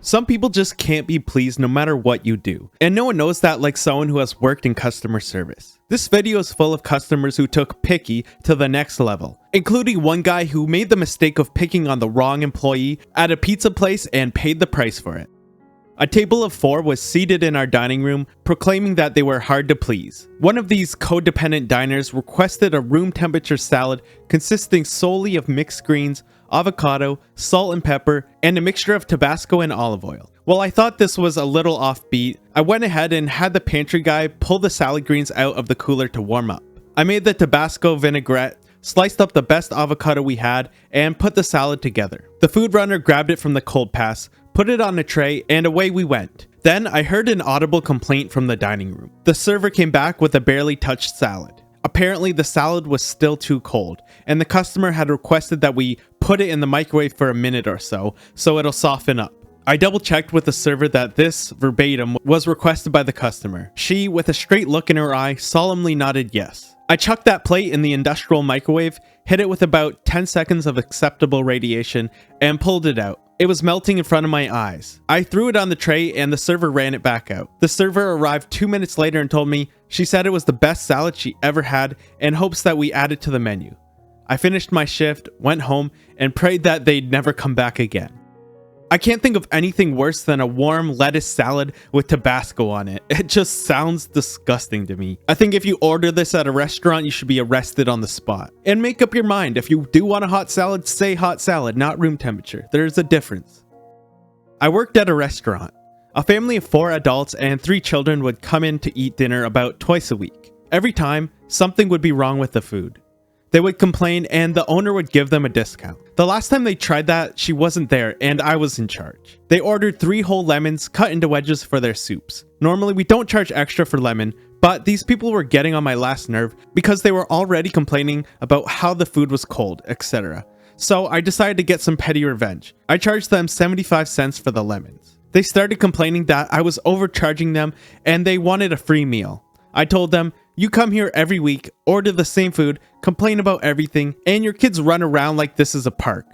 Some people just can't be pleased no matter what you do, and no one knows that like someone who has worked in customer service. This video is full of customers who took picky to the next level, including one guy who made the mistake of picking on the wrong employee at a pizza place and paid the price for it. A table of 4 was seated in our dining room, proclaiming that they were hard to please. One of these codependent diners requested a room temperature salad consisting solely of mixed greens, avocado, salt and pepper, and a mixture of Tabasco and olive oil. While I thought this was a little offbeat, I went ahead and had the pantry guy pull the salad greens out of the cooler to warm up. I made the Tabasco vinaigrette, sliced up the best avocado we had, and put the salad together. The food runner grabbed it from the cold pass, put it on a tray, and away we went. Then I heard an audible complaint from the dining room. The server came back with a barely touched salad. Apparently the salad was still too cold, and the customer had requested that we put it in the microwave for a minute or so it'll soften up. I double checked with the server that this, verbatim, was requested by the customer. She, with a straight look in her eye, solemnly nodded yes. I chucked that plate in the industrial microwave, hit it with about 10 seconds of acceptable radiation, and pulled it out. It was melting in front of my eyes. I threw it on the tray and the server ran it back out. The server arrived 2 minutes later and told me she said it was the best salad she ever had and hopes that we add it to the menu. I finished my shift, went home, and prayed that they'd never come back again. I can't think of anything worse than a warm lettuce salad with Tabasco on it. It just sounds disgusting to me. I think if you order this at a restaurant, you should be arrested on the spot. And make up your mind, if you do want a hot salad, say hot salad, not room temperature. There's a difference. I worked at a restaurant. A family of 4 adults and 3 children would come in to eat dinner about twice a week. Every time, something would be wrong with the food. They would complain and the owner would give them a discount. The last time they tried that, she wasn't there and I was in charge. They ordered 3 whole lemons cut into wedges for their soups. Normally we don't charge extra for lemon, but these people were getting on my last nerve because they were already complaining about how the food was cold, etc. So I decided to get some petty revenge. I charged them 75 cents for the lemons. They started complaining that I was overcharging them and they wanted a free meal. I told them, you come here every week, order the same food, complain about everything, and your kids run around like this is a park.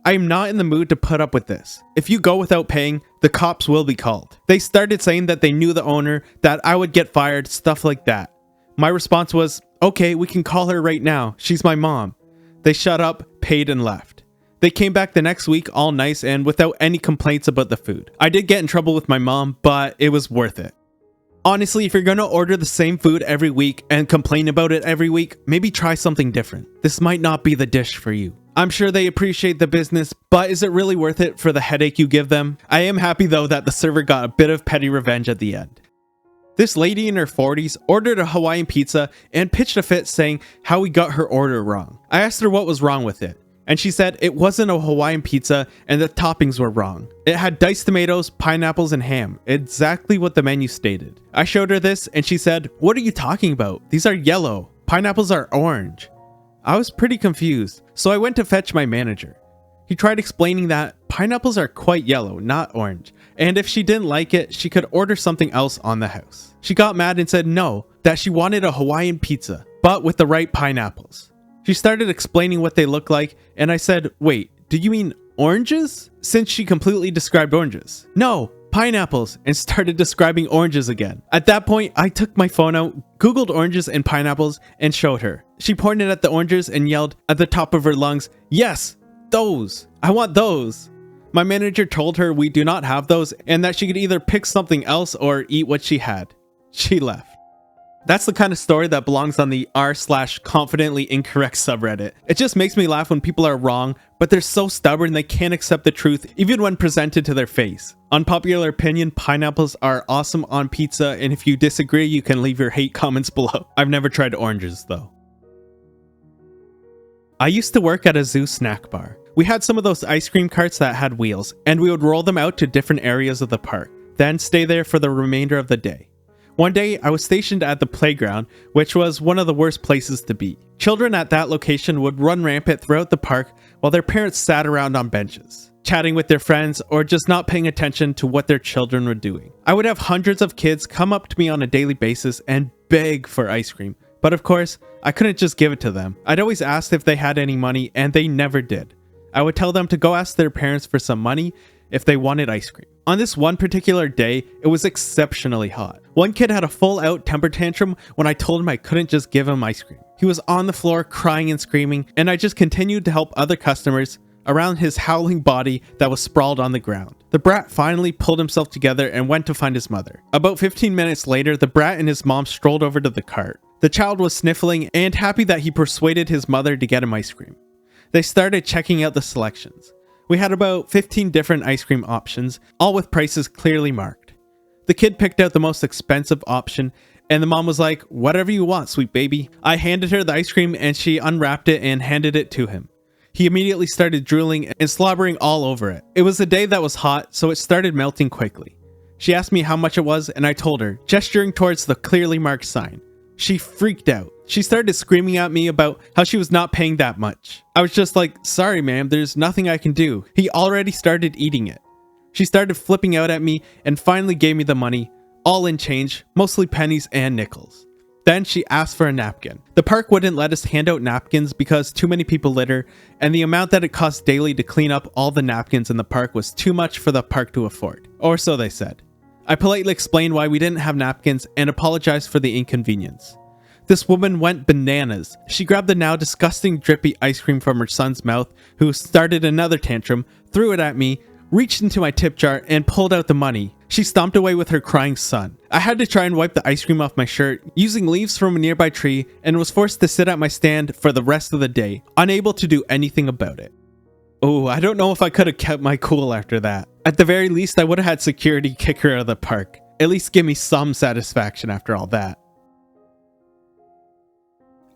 I am not in the mood to put up with this. If you go without paying, the cops will be called. They started saying that they knew the owner, that I would get fired, stuff like that. My response was, okay, we can call her right now. She's my mom. They shut up, paid, and left. They came back the next week all nice and without any complaints about the food. I did get in trouble with my mom, but it was worth it. Honestly, if you're gonna order the same food every week and complain about it every week, maybe try something different. This might not be the dish for you. I'm sure they appreciate the business, but is it really worth it for the headache you give them? I am happy though that the server got a bit of petty revenge at the end. This lady in her 40s ordered a Hawaiian pizza and pitched a fit saying how we got her order wrong. I asked her what was wrong with it, and she said it wasn't a Hawaiian pizza and the toppings were wrong. It had diced tomatoes, pineapples, and ham, exactly what the menu stated. I showed her this and she said, what are you talking about? These are yellow. Pineapples are orange. I was pretty confused, so I went to fetch my manager. He tried explaining that pineapples are quite yellow, not orange, and if she didn't like it, she could order something else on the house. She got mad and said no, that she wanted a Hawaiian pizza, but with the right pineapples. She started explaining what they look like, and I said, wait, do you mean oranges? Since she completely described oranges. No, pineapples, and started describing oranges again. At that point, I took my phone out, googled oranges and pineapples, and showed her. She pointed at the oranges and yelled at the top of her lungs, yes, those, I want those. My manager told her we do not have those, and that she could either pick something else or eat what she had. She left. That's the kind of story that belongs on the r/confidently incorrect subreddit. It just makes me laugh when people are wrong, but they're so stubborn they can't accept the truth even when presented to their face. Unpopular opinion, pineapples are awesome on pizza, and if you disagree, you can leave your hate comments below. I've never tried oranges though. I used to work at a zoo snack bar. We had some of those ice cream carts that had wheels, and we would roll them out to different areas of the park, then stay there for the remainder of the day. One day, I was stationed at the playground, which was one of the worst places to be. Children at that location would run rampant throughout the park while their parents sat around on benches, chatting with their friends or just not paying attention to what their children were doing. I would have hundreds of kids come up to me on a daily basis and beg for ice cream, but of course, I couldn't just give it to them. I'd always ask if they had any money and they never did. I would tell them to go ask their parents for some money, if they wanted ice cream. On this one particular day, it was exceptionally hot. One kid had a full-out temper tantrum when I told him I couldn't just give him ice cream. He was on the floor crying and screaming, and I just continued to help other customers around his howling body that was sprawled on the ground. The brat finally pulled himself together and went to find his mother. About 15 minutes later, the brat and his mom strolled over to the cart. The child was sniffling and happy that he persuaded his mother to get him ice cream. They started checking out the selections. We had about 15 different ice cream options, all with prices clearly marked. The kid picked out the most expensive option, and the mom was like, "Whatever you want, sweet baby." I handed her the ice cream and she unwrapped it and handed it to him. He immediately started drooling and slobbering all over it. It was a day that was hot, so it started melting quickly. She asked me how much it was, and I told her, gesturing towards the clearly marked sign. She freaked out. She started screaming at me about how she was not paying that much. I was just like, "Sorry ma'am, there's nothing I can do." He already started eating it. She started flipping out at me and finally gave me the money, all in change, mostly pennies and nickels. Then she asked for a napkin. The park wouldn't let us hand out napkins because too many people litter, and the amount that it costs daily to clean up all the napkins in the park was too much for the park to afford. Or so they said. I politely explained why we didn't have napkins and apologized for the inconvenience. This woman went bananas. She grabbed the now disgusting drippy ice cream from her son's mouth, who started another tantrum, threw it at me, reached into my tip jar, and pulled out the money. She stomped away with her crying son. I had to try and wipe the ice cream off my shirt using leaves from a nearby tree and was forced to sit at my stand for the rest of the day, unable to do anything about it. Oh, I don't know if I could have kept my cool after that. At the very least, I would have had security kick her out of the park. At least give me some satisfaction after all that.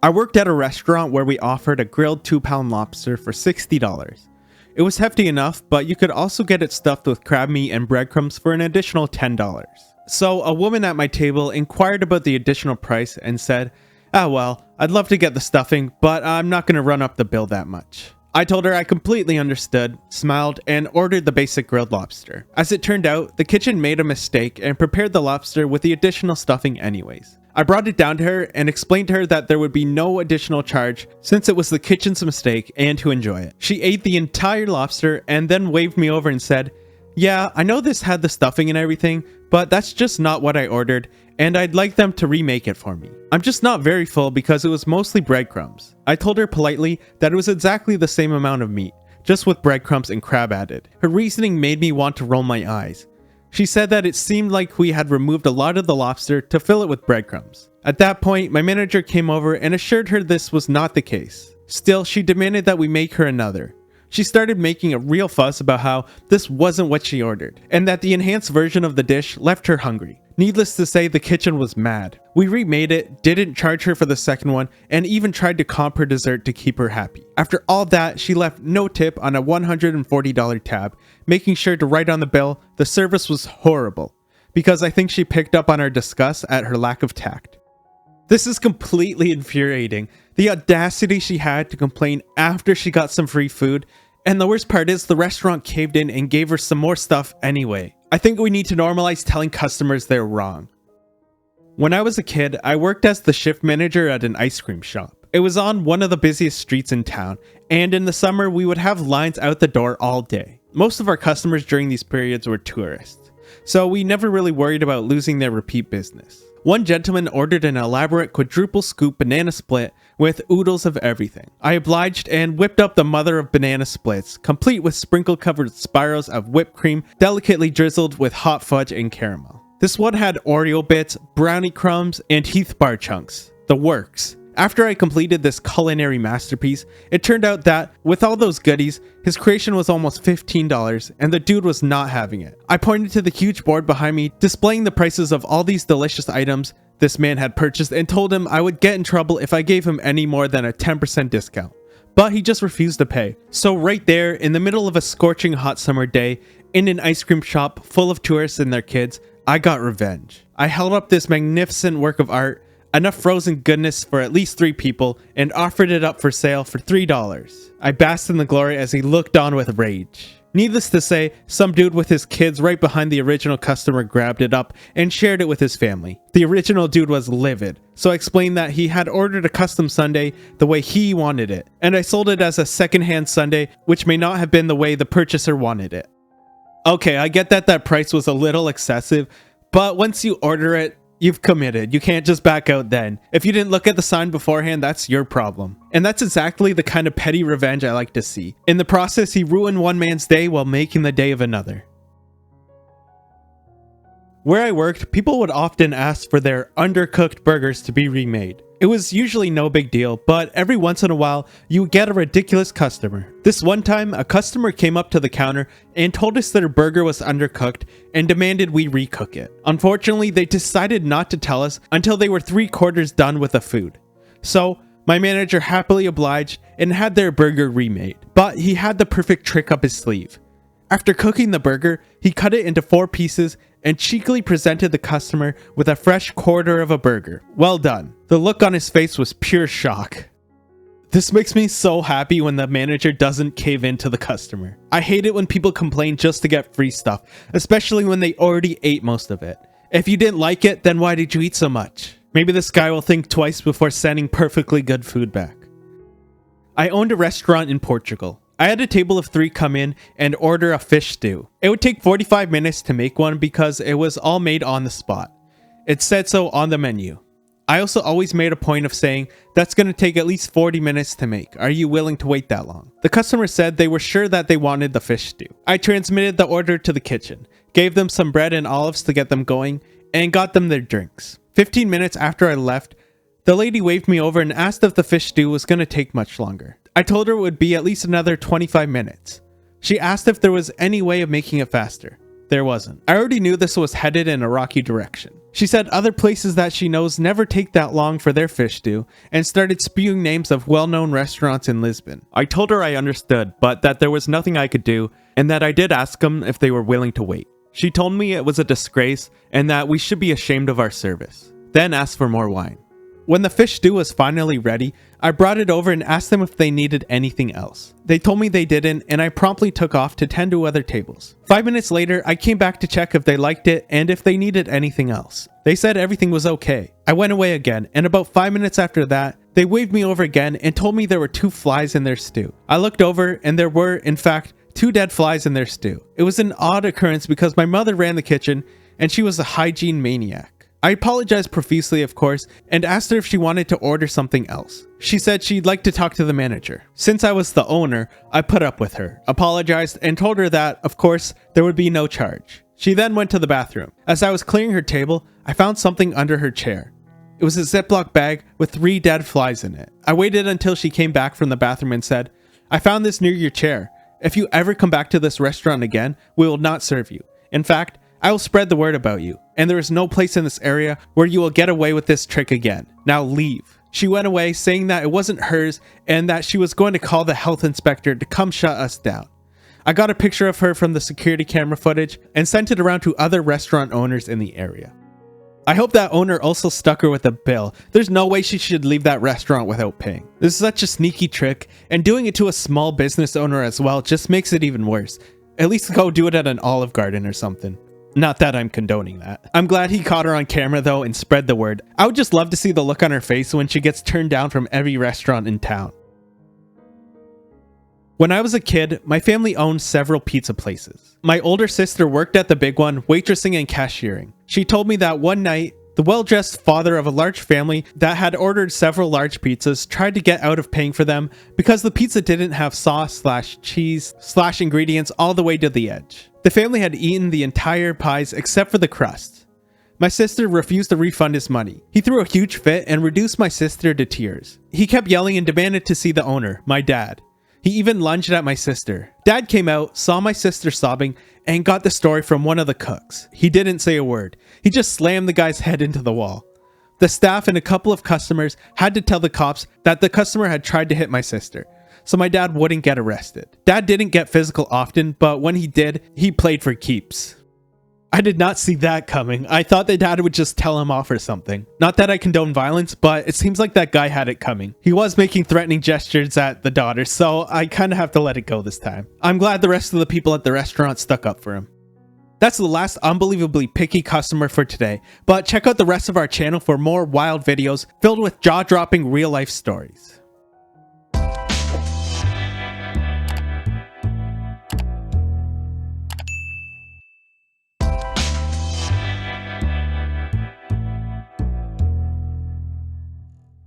I worked at a restaurant where we offered a grilled 2-pound lobster for $60. It was hefty enough, but you could also get it stuffed with crab meat and breadcrumbs for an additional $10. So a woman at my table inquired about the additional price and said, "Ah well, I'd love to get the stuffing, but I'm not going to run up the bill that much." I told her I completely understood, smiled, and ordered the basic grilled lobster. As it turned out, the kitchen made a mistake and prepared the lobster with the additional stuffing anyways. I brought it down to her and explained to her that there would be no additional charge since it was the kitchen's mistake and to enjoy it. She ate the entire lobster and then waved me over and said, "Yeah, I know this had the stuffing and everything, but that's just not what I ordered, and I'd like them to remake it for me. I'm just not very full because it was mostly breadcrumbs." I told her politely that it was exactly the same amount of meat, just with breadcrumbs and crab added. Her reasoning made me want to roll my eyes. She said that it seemed like we had removed a lot of the lobster to fill it with breadcrumbs. At that point, my manager came over and assured her this was not the case. Still, she demanded that we make her another. She started making a real fuss about how this wasn't what she ordered, and that the enhanced version of the dish left her hungry. Needless to say, the kitchen was mad. We remade it, didn't charge her for the second one, and even tried to comp her dessert to keep her happy. After all that, she left no tip on a $140 tab, making sure to write on the bill, "The service was horrible," because I think she picked up on our disgust at her lack of tact. This is completely infuriating. The audacity she had to complain after she got some free food, and the worst part is the restaurant caved in and gave her some more stuff anyway. I think we need to normalize telling customers they're wrong. When I was a kid, I worked as the shift manager at an ice cream shop. It was on one of the busiest streets in town, and in the summer we would have lines out the door all day. Most of our customers during these periods were tourists, so we never really worried about losing their repeat business. One gentleman ordered an elaborate quadruple scoop banana split with oodles of everything. I obliged and whipped up the mother of banana splits, complete with sprinkle-covered spirals of whipped cream, delicately drizzled with hot fudge and caramel. This one had Oreo bits, brownie crumbs, and Heath bar chunks. The works. After I completed this culinary masterpiece, it turned out that, with all those goodies, his creation was almost $15, and the dude was not having it. I pointed to the huge board behind me, displaying the prices of all these delicious items this man had purchased, and told him I would get in trouble if I gave him any more than a 10% discount. But he just refused to pay. So right there, in the middle of a scorching hot summer day, in an ice cream shop full of tourists and their kids, I got revenge. I held up this magnificent work of art, enough frozen goodness for at least 3 people, and offered it up for sale for $3. I basked in the glory as he looked on with rage. Needless to say, some dude with his kids right behind the original customer grabbed it up and shared it with his family. The original dude was livid, so I explained that he had ordered a custom sundae the way he wanted it, and I sold it as a secondhand sundae, which may not have been the way the purchaser wanted it. Okay, I get that that price was a little excessive, but once you order it, you've committed. You can't just back out then. If you didn't look at the sign beforehand, that's your problem. And that's exactly the kind of petty revenge I like to see. In the process, he ruined one man's day while making the day of another. Where I worked, people would often ask for their undercooked burgers to be remade. It was usually no big deal, but every once in a while, you would get a ridiculous customer. This one time, a customer came up to the counter and told us their burger was undercooked and demanded we recook it. Unfortunately, they decided not to tell us until they were 3/4 done with the food. So, my manager happily obliged and had their burger remade, but he had the perfect trick up his sleeve. After cooking the burger, he cut it into 4 pieces and cheekily presented the customer with a fresh quarter of a burger. Well done. The look on his face was pure shock. This makes me so happy when the manager doesn't cave in to the customer. I hate it when people complain just to get free stuff, especially when they already ate most of it. If you didn't like it, then why did you eat so much? Maybe this guy will think twice before sending perfectly good food back. I owned a restaurant in Portugal. I had a table of 3 come in and order a fish stew. It would take 45 minutes to make one because it was all made on the spot. It said so on the menu. I also always made a point of saying, that's going to take at least 40 minutes to make. Are you willing to wait that long? The customer said they were sure that they wanted the fish stew. I transmitted the order to the kitchen, gave them some bread and olives to get them going, and got them their drinks. 15 minutes after I left, the lady waved me over and asked if the fish stew was going to take much longer. I told her it would be at least another 25 minutes. She asked if there was any way of making it faster. There wasn't. I already knew this was headed in a rocky direction. She said other places that she knows never take that long for their fish stew, and started spewing names of well-known restaurants in Lisbon. I told her I understood, but that there was nothing I could do, and that I did ask them if they were willing to wait. She told me it was a disgrace, and that we should be ashamed of our service. Then asked for more wine. When the fish stew was finally ready, I brought it over and asked them if they needed anything else. They told me they didn't, and I promptly took off to tend to other tables. 5 minutes later, I came back to check if they liked it and if they needed anything else. They said everything was okay. I went away again, and about 5 minutes after that, they waved me over again and told me there were 2 flies in their stew. I looked over, and there were, in fact, 2 dead flies in their stew. It was an odd occurrence because my mother ran the kitchen, and she was a hygiene maniac. I apologized profusely, of course, and asked her if she wanted to order something else. She said she'd like to talk to the manager. Since I was the owner, I put up with her, apologized, and told her that, of course, there would be no charge. She then went to the bathroom. As I was clearing her table, I found something under her chair. It was a Ziploc bag with 3 dead flies in it. I waited until she came back from the bathroom and said, "I found this near your chair. If you ever come back to this restaurant again, we will not serve you. In fact, I will spread the word about you, and there is no place in this area where you will get away with this trick again. Now leave." She went away saying that it wasn't hers and that she was going to call the health inspector to come shut us down. I got a picture of her from the security camera footage and sent it around to other restaurant owners in the area. I hope that owner also stuck her with a bill. There's no way she should leave that restaurant without paying. This is such a sneaky trick, and doing it to a small business owner as well just makes it even worse. At least go do it at an Olive Garden or something. Not that I'm condoning that. I'm glad he caught her on camera though and spread the word. I would just love to see the look on her face when she gets turned down from every restaurant in town. When I was a kid, my family owned several pizza places. My older sister worked at the big one, waitressing and cashiering. She told me that one night, the well-dressed father of a large family that had ordered several large pizzas tried to get out of paying for them because the pizza didn't have sauce/cheese/ingredients all the way to the edge. The family had eaten the entire pies except for the crust. My sister refused to refund his money. He threw a huge fit and reduced my sister to tears. He kept yelling and demanded to see the owner, my dad. He even lunged at my sister. Dad came out, saw my sister sobbing, and got the story from one of the cooks. He didn't say a word. He just slammed the guy's head into the wall. The staff and a couple of customers had to tell the cops that the customer had tried to hit my sister, so my dad wouldn't get arrested. Dad didn't get physical often, but when he did, he played for keeps. I did not see that coming. I thought that dad would just tell him off or something. Not that I condone violence, but it seems like that guy had it coming. He was making threatening gestures at the daughter, so I kind of have to let it go this time. I'm glad the rest of the people at the restaurant stuck up for him. That's the last unbelievably picky customer for today, but check out the rest of our channel for more wild videos filled with jaw-dropping real-life stories.